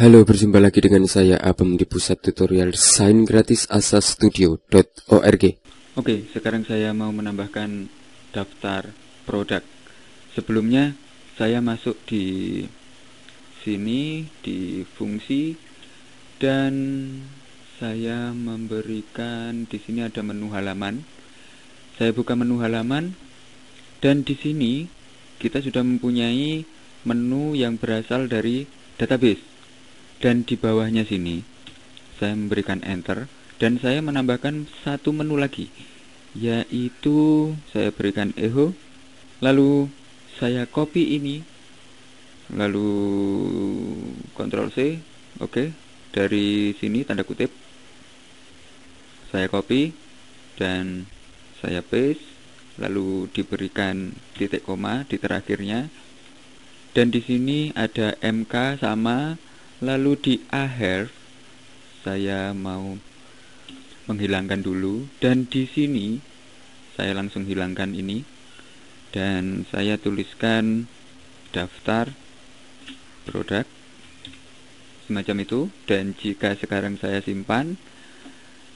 Halo, berjumpa lagi dengan saya Abem di pusat tutorial desain gratis asastudio.org. Oke, sekarang saya mau menambahkan daftar produk. Sebelumnya saya masuk di sini di fungsi dan saya memberikan di sini ada menu halaman. Saya buka menu halaman dan di sini kita sudah mempunyai menu yang berasal dari database. Dan di bawahnya sini saya memberikan enter dan saya menambahkan satu menu lagi, yaitu saya berikan echo, lalu saya copy ini, lalu Ctrl C, oke, dari sini tanda kutip saya copy dan saya paste, lalu diberikan titik koma di terakhirnya, dan di sini ada MK sama. Lalu di akhir saya mau menghilangkan dulu dan di sini saya langsung hilangkan ini dan saya tuliskan daftar produk semacam itu. Dan jika sekarang saya simpan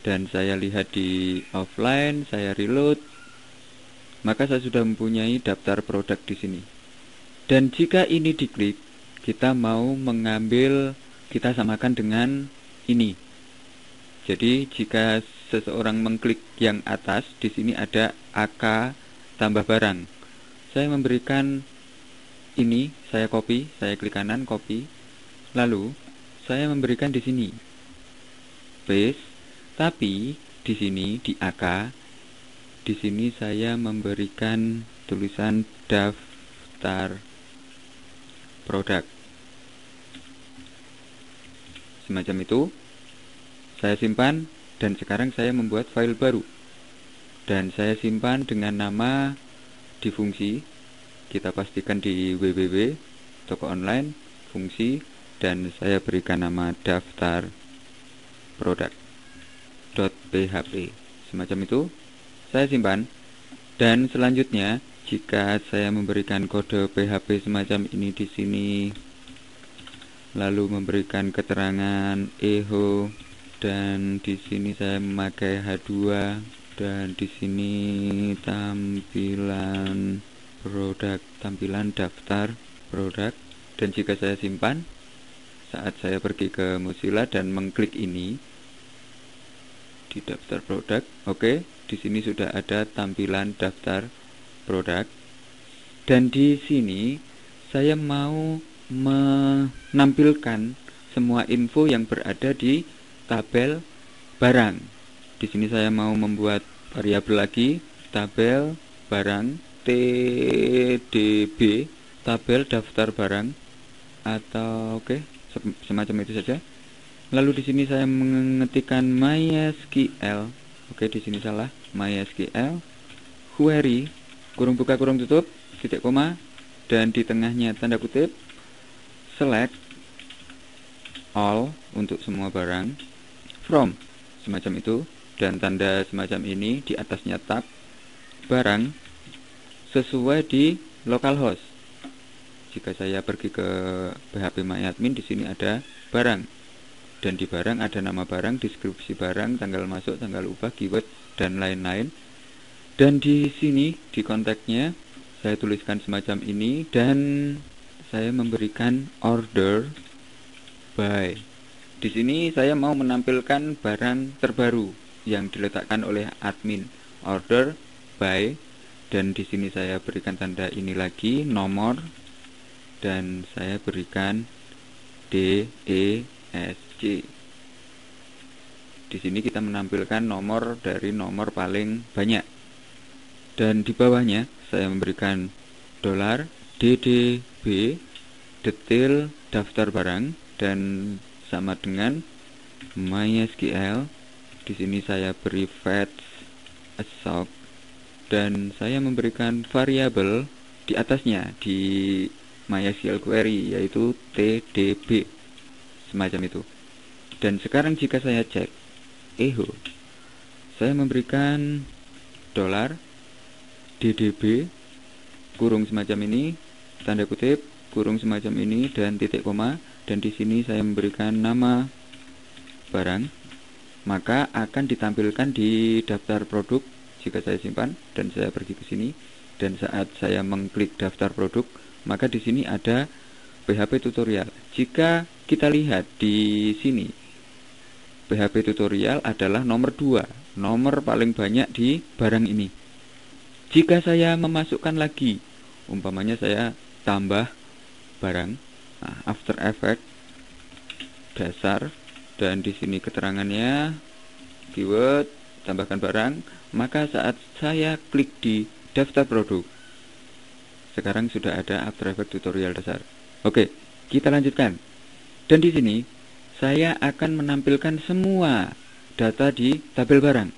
dan saya lihat di offline, saya reload, maka saya sudah mempunyai daftar produk di sini. Dan jika ini diklik, kita mau mengambil, kita samakan dengan ini. Jadi jika seseorang mengklik yang atas, di sini ada AK tambah barang. Saya memberikan ini, saya copy, saya klik kanan copy. Lalu saya memberikan di sini paste, tapi di sini di AK, di sini saya memberikan tulisan daftar produk semacam itu. Saya simpan dan sekarang saya membuat file baru dan saya simpan dengan nama di fungsi. Kita pastikan di www toko online fungsi dan saya berikan nama daftar produk.php semacam itu. Saya simpan dan selanjutnya jika saya memberikan kode PHP semacam ini di sini, lalu memberikan keterangan echo, dan di sini saya memakai H2 dan di sini tampilan produk, tampilan daftar produk. Dan jika saya simpan, saat saya pergi ke Mozilla dan mengklik ini di daftar produk, oke, di sini sudah ada tampilan daftar produk. Dan di sini saya mau menampilkan semua info yang berada di tabel barang. Di sini saya mau membuat variabel lagi, tabel barang TDB, tabel daftar barang, atau oke, semacam itu saja. Lalu di sini saya mengetikkan MySQL. Oke, di sini salah, MySQL query kurung buka kurung tutup titik koma dan di tengahnya tanda kutip select all untuk semua barang from semacam itu dan tanda semacam ini, di atasnya tab barang sesuai di localhost. Jika saya pergi ke phpMyAdmin, di sini ada barang dan di barang ada nama barang, deskripsi barang, tanggal masuk, tanggal ubah, keyword dan lain-lain. Dan di sini di kontaknya saya tuliskan semacam ini dan saya memberikan order by. Di sini saya mau menampilkan barang terbaru yang diletakkan oleh admin, order by, dan di sini saya berikan tanda ini lagi, nomor, dan saya berikan DESC. Di sini kita menampilkan nomor dari nomor paling banyak. Dan di bawahnya saya memberikan $DDB detail daftar barang dan sama dengan MySQL. Di sini saya beri fetch assoc dan saya memberikan variabel di atasnya di MySQL query yaitu TDB semacam itu. Dan sekarang jika saya cek echo, saya memberikan $DDB kurung semacam ini, tanda kutip, kurung semacam ini dan titik koma, dan di sini saya memberikan nama barang, maka akan ditampilkan di daftar produk jika saya simpan dan saya pergi ke sini. Dan saat saya mengklik daftar produk, maka di sini ada PHP tutorial. Jika kita lihat di sini, PHP tutorial adalah nomor 2, nomor paling banyak di barang ini. Jika saya memasukkan lagi, umpamanya saya tambah barang, After Effects dasar, dan di sini keterangannya keyword tambahkan barang, maka saat saya klik di daftar produk, sekarang sudah ada After Effects tutorial dasar. Oke, kita lanjutkan. Dan di sini saya akan menampilkan semua data di tabel barang.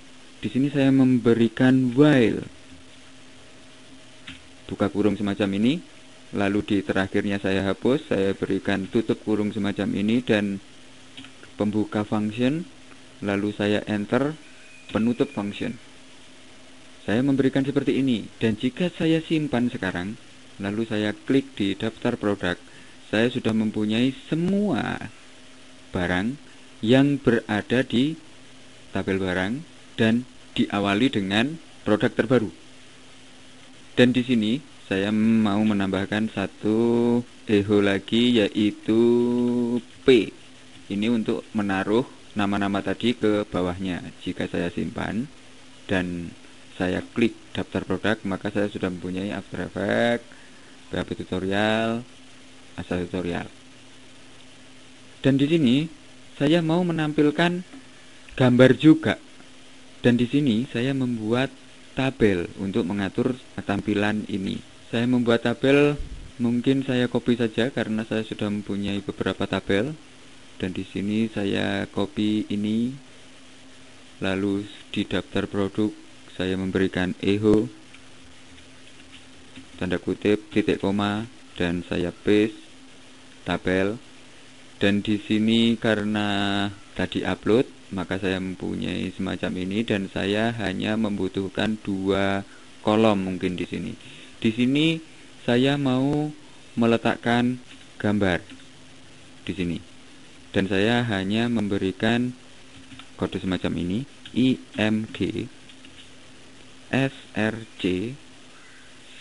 Di sini saya memberikan while, buka kurung semacam ini, lalu di terakhirnya saya hapus, saya berikan tutup kurung semacam ini dan pembuka function, lalu saya enter penutup function. Saya memberikan seperti ini, dan jika saya simpan sekarang, lalu saya klik di daftar produk, saya sudah mempunyai semua barang yang berada di tabel barang dan diawali dengan produk terbaru. Dan di sini saya mau menambahkan satu echo lagi, yaitu P. Ini untuk menaruh nama-nama tadi ke bawahnya. Jika saya simpan dan saya klik daftar produk, maka saya sudah mempunyai After Effects, PHP tutorial, asal tutorial. Dan di sini saya mau menampilkan gambar juga. Dan di sini saya membuat tabel untuk mengatur tampilan ini. Saya membuat tabel, mungkin saya copy saja karena saya sudah mempunyai beberapa tabel. Dan di sini saya copy ini, lalu di daftar produk saya memberikan echo, tanda kutip, titik koma, dan saya paste tabel. Dan di sini karena tadi upload, maka saya mempunyai semacam ini, dan saya hanya membutuhkan 2 kolom mungkin di sini. Di sini saya mau meletakkan gambar di sini, dan saya hanya memberikan kode semacam ini, IMG SRC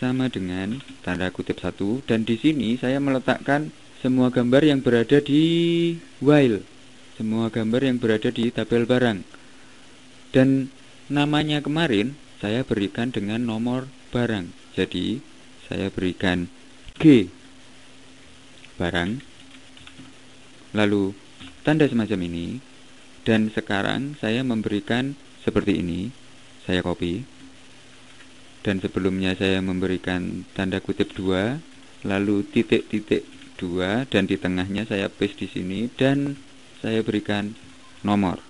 sama dengan tanda kutip 1, dan di sini saya meletakkan semua gambar yang berada di while, semua gambar yang berada di tabel barang. Dan namanya kemarin saya berikan dengan nomor barang. Jadi saya berikan G barang, lalu tanda semacam ini, dan sekarang saya memberikan seperti ini. Saya copy, dan sebelumnya saya memberikan tanda kutip 2, lalu titik-titik 2, dan di tengahnya saya paste di sini, dan saya berikan nomor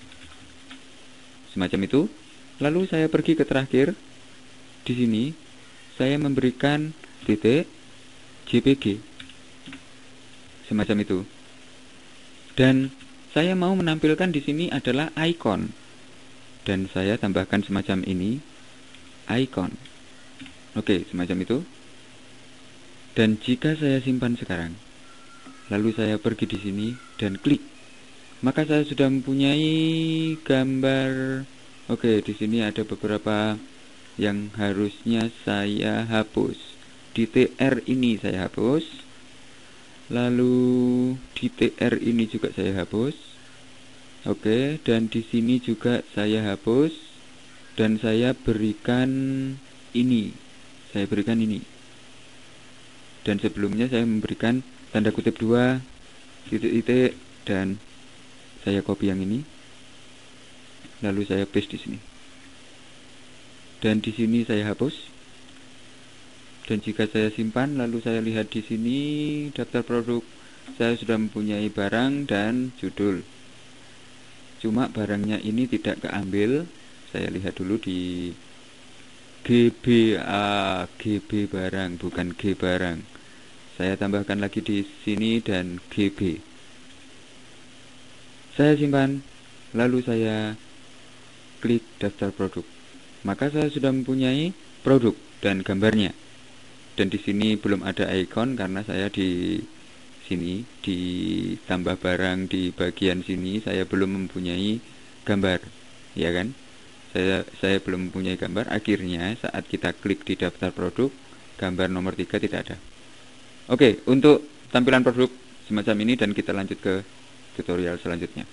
semacam itu. Lalu saya pergi ke terakhir, di sini saya memberikan titik JPG semacam itu, dan saya mau menampilkan di sini adalah icon, dan saya tambahkan semacam ini, icon. Oke, semacam itu. Dan jika saya simpan sekarang, lalu saya pergi di sini dan klik, maka saya sudah mempunyai gambar. Oke, di sini ada beberapa yang harusnya saya hapus. Titik R ini saya hapus, lalu titik R ini juga saya hapus. Oke, dan di sini juga saya hapus, dan saya berikan ini. Saya berikan ini. Dan sebelumnya saya memberikan tanda kutip 2, titik-titik, dan saya copy yang ini. Lalu saya paste di sini. Dan di sini saya hapus. Dan jika saya simpan, lalu saya lihat di sini daftar produk, saya sudah mempunyai barang dan judul. Cuma barangnya ini tidak keambil. Saya lihat dulu di GB barang, bukan G barang. Saya tambahkan lagi di sini dan GB. Saya simpan, lalu saya klik daftar produk. Maka saya sudah mempunyai produk dan gambarnya. Dan di sini belum ada icon karena saya di sini di tambah barang di bagian sini saya belum mempunyai gambar, ya kan? Saya belum mempunyai gambar. Akhirnya saat kita klik di daftar produk, gambar nomor 3 tidak ada. Oke, untuk tampilan produk semacam ini, dan kita lanjut ke tutorial selanjutnya.